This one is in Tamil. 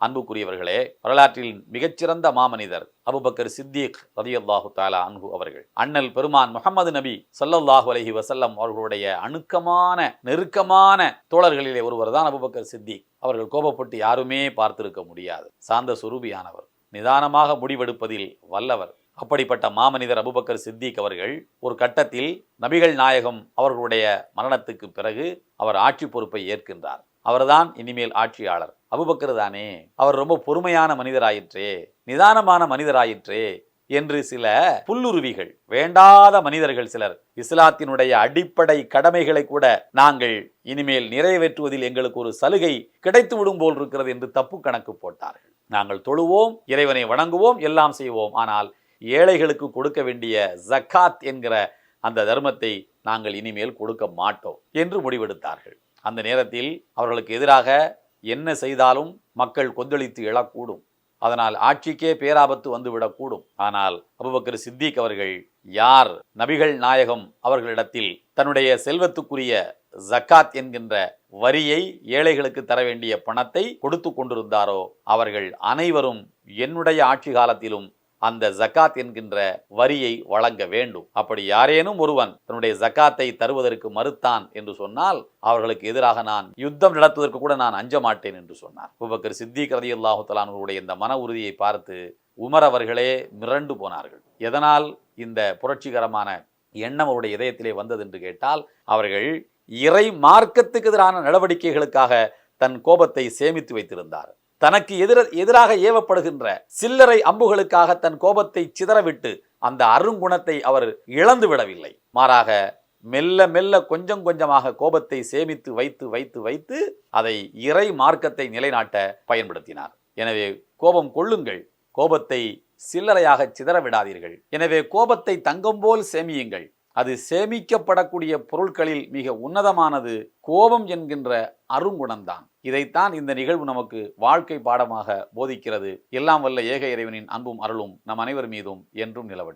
அன்புக்குரியவர்களே, வரலாற்றில் மிகச்சிறந்த மாமனிதர் அபூபக்கர் சித்திக் ரலியல்லாஹு தஆலா அன்ஹு அவர்கள், அண்ணல் பெருமான் முஹம்மது நபி ஸல்லல்லாஹு அலைஹி வஸல்லம் அவர்களுடைய அணுக்கமான நெருக்கமான தோழர்களிலே ஒருவர் தான் அபூபக்கர் சித்திக் அவர்கள். கோபப்பட்டு யாருமே பார்த்திருக்க முடியாது. சாந்த சுரூபியானவர், நிதானமாக முடிவெடுப்பதில் வல்லவர். அப்படிப்பட்ட மாமனிதர் அபூபக்கர் சித்திக் அவர்கள் ஒரு கட்டத்தில் நபிகள் நாயகம் அவர்களுடைய மரணத்துக்கு பிறகு அவர் ஆட்சி பொறுப்பை ஏற்கின்றார். அவர்தான் இனிமேல் ஆட்சியாளர். அபூபக்கர் தானே, அவர் ரொம்ப பொறுமையான மனிதராயிற்றே, நிதானமான மனிதராயிற்றே என்று சில புல்லுருவிகள், வேண்டாத மனிதர்கள் சிலர் இஸ்லாத்தினுடைய அடிப்படை கடமைகளை கூட நாங்கள் இனிமேல் நிறைவேற்றுவதில் எங்களுக்கு ஒரு சலுகை கிடைத்து விடும் போல் இருக்கிறது என்று தப்பு கணக்கு போட்டார்கள். நாங்கள் தொழுவோம், இறைவனை வணங்குவோம், எல்லாம் செய்வோம், ஆனால் ஏழைகளுக்கு கொடுக்க வேண்டிய ஜக்காத் என்கிற அந்த தர்மத்தை நாங்கள் இனிமேல் கொடுக்க மாட்டோம் என்று முடிவெடுத்தார்கள். அந்த நேரத்தில் அவர்களுக்கு எதிராக என்ன செய்தாலும் மக்கள் கொந்தளித்து எழக்கூடும். அதனால் ஆட்சிக்கே பேராபத்து வந்துவிடக்கூடும். ஆனால் அபூபக்கர் சித்திக் அவர்கள் யார் நபிகள் நாயகம் அவர்களிடத்தில் தன்னுடைய செல்வத்துக்குரிய ஜக்காத் என்கின்ற வரியை, ஏழைகளுக்கு தர வேண்டிய பணத்தை கொடுத்து கொண்டிருந்தாரோ அவர்கள் அனைவரும் என்னுடைய ஆட்சி காலத்திலும் அந்த ஜக்காத் என்கின்ற வரியை வழங்க வேண்டும். அப்படி யாரேனும் ஒருவன் தன்னுடைய ஜக்காத்தை தருவதற்கு மறுத்தான் என்று சொன்னால் அவர்களுக்கு எதிராக நான் யுத்தம் நடத்துவதற்கு கூட நான் அஞ்ச மாட்டேன் என்று சொன்னார். அபூபக்கர் சித்திக் ரலியல்லாஹு தஆலா அன்ஹுவுடைய இந்த மன உறுதியை பார்த்து உமர் அவர்களே மிரண்டு போனார்கள். எதனால் இந்த புரட்சிகரமான எண்ணம் அவருடைய இதயத்திலே வந்தது என்று கேட்டால், அவர்கள் இறை மார்க்கத்துக்கு எதிரான நடவடிக்கைகளுக்காக தன் கோபத்தை சேமித்து வைத்திருந்தார். தனக்கு எதிராக ஏவப்படுகின்ற சில்லறை அம்புகளுக்காக தன் கோபத்தை சிதறவிட்டு அந்த அருங்குணத்தை அவர் இழந்து விடவில்லை. மாறாக மெல்ல மெல்ல கொஞ்சம் கொஞ்சமாக கோபத்தை சேமித்து வைத்து வைத்து வைத்து அதை இறை மார்க்கத்தை நிலைநாட்ட பயன்படுத்தினார். எனவே கோபம் கொள்ளுங்கள், கோபத்தை சில்லறையாக சிதற விடாதீர்கள். எனவே கோபத்தை தங்கம் போல் சேமியுங்கள். அது சேமிக்கப்படக்கூடிய பொருட்களில் மிக உன்னதமானது கோபம் என்கின்ற அருங்குணம்தான். இதைத்தான் இந்த நிகழ்வு நமக்கு வாழ்க்கை பாடமாக போதிக்கிறது. எல்லாம் வல்ல ஏக இறைவனின் அன்பும் அருளும் நம் அனைவர் மீதும் என்றும் நிலவட்டும்.